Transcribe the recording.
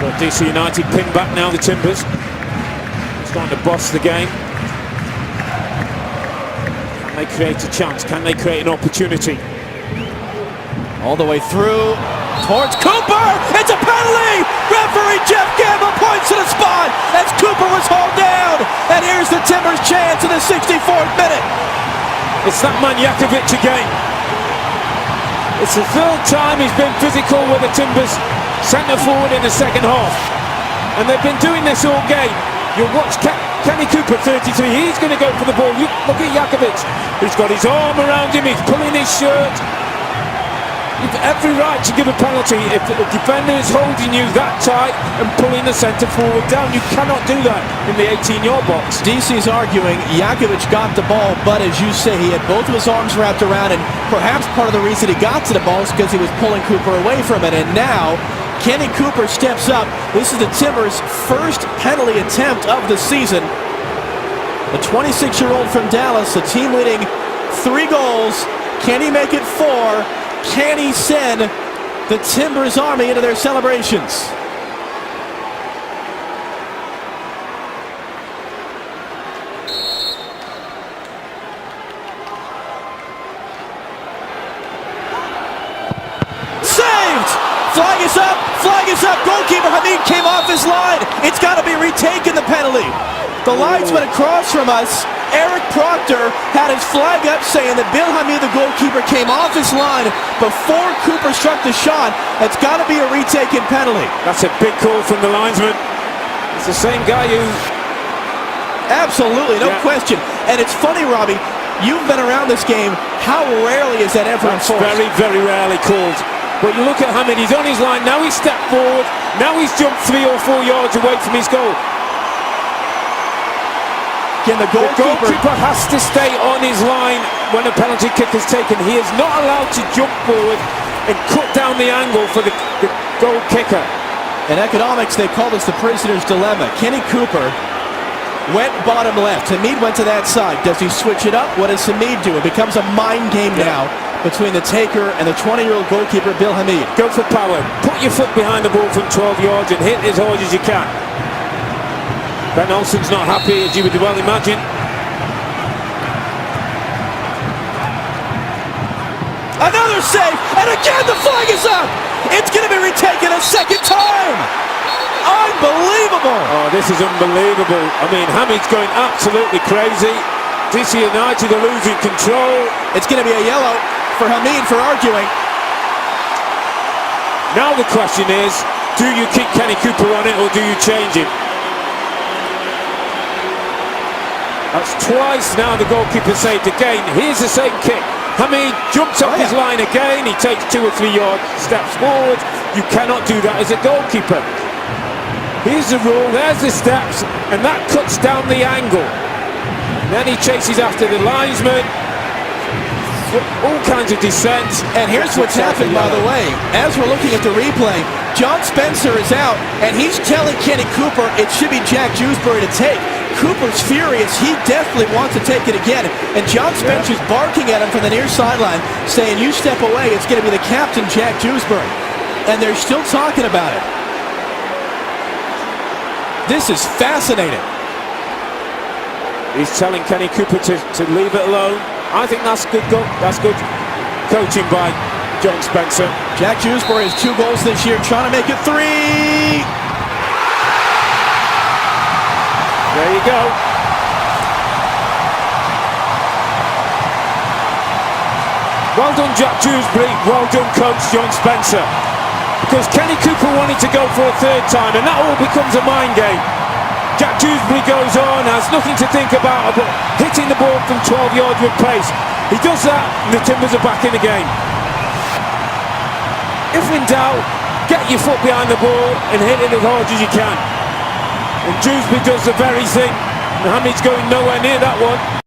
Got DC United pinned back now, the Timbers. Starting to boss the game. Can they create a chance? Can they create an opportunity? All the way through towards Cooper. It's a penalty. Referee Jeff Gamble points to the spot as Cooper was hauled down. And here's the Timbers' chance in the 64th minute. It's that man Jakovic again. It's the third time he's been physical with the Timbers centre forward in the second half. And they've been doing this all game. You'll watch Kenny Cooper, 33, he's going to go for the ball. Look at Jakovic. He's got his arm around him, he's pulling his shirt. You've every right to give a penalty if the defender is holding you that tight and pulling the centre forward down. You cannot do that in the 18-yard box. DC's arguing Jakovic got the ball, but as you say, he had both of his arms wrapped around, and perhaps part of the reason he got to the ball is because he was pulling Cooper away from it. And now Kenny Cooper steps up. This is the Timbers' first penalty attempt of the season. The 26-year-old from Dallas, a team leading 3 goals. Can he make it 4? Can he send the Timbers Army into their celebrations? Saved! Flag is up! Flag is up! Goalkeeper Hamid came off his line. It's got to be retaken, the penalty. The linesman across from us, Eric Proctor, had his flag up saying that Bill Hamid, the goalkeeper, came off his line before Cooper struck the shot. It's got to be a retaken penalty. That's a big call from the linesman. It's the same guy who... Absolutely, no question. And it's funny, Robbie, you've been around this game. How rarely is that ever enforced? Very, very rarely called. But you look at Hamid, he's on his line. Now he's stepped forward. Now he's jumped 3 or 4 yards away from his goal. Can the goalkeeper has to stay on his line when a penalty kick is taken. He is not allowed to jump forward and cut down the angle for the goal kicker. In economics, they call this the prisoner's dilemma. Kenny Cooper went bottom left. Hamid went to that side. Does he switch it up? What does Hamid do? It becomes a mind game now between the taker and the 20-year-old goalkeeper, Bill Hamid. Go for power. Put your foot behind the ball from 12 yards and hit as hard as you can. Ben Olsen's not happy, as you would well imagine. Another save, and again the flag is up! It's going to be retaken a second time! Unbelievable! Oh, this is unbelievable. I mean, Hamid's going absolutely crazy. DC United are losing control. It's going to be a yellow for Hamid for arguing. Now the question is, do you keep Kenny Cooper on it or do you change him? That's twice now the goalkeeper saved again. Here's the same kick. Hamid jumps off his line again. He takes 2 or 3 yard steps forward. You cannot do that as a goalkeeper. Here's the rule. There's the steps, and that cuts down the angle. Then he chases after the linesman. All kinds of descent. And here's what's happened, by the way. As we're looking at the replay, John Spencer is out, and he's telling Kenny Cooper it should be Jack Dewsbury to take. Cooper's furious. He definitely wants to take it again. And John Spencer's barking at him from the near sideline, saying, you step away, it's going to be the captain, Jack Dewsbury. And they're still talking about it. This is fascinating. He's telling Kenny Cooper to leave it alone. I think that's good. That's good coaching by John Spencer. Jack Dewsbury has 2 goals this year, trying to make it 3. There you go. Well done, Jack Dewsbury. Well done, coach John Spencer. Because Kenny Cooper wanted to go for a 3rd time, and that all becomes a mind game. Jack Dewsbury goes on, has nothing to think about but hitting the ball from 12 yards with pace. He does that, and the Timbers are back in the game. If in doubt, get your foot behind the ball and hit it as hard as you can. And Dewsbury does the very thing. Hamid's going nowhere near that one.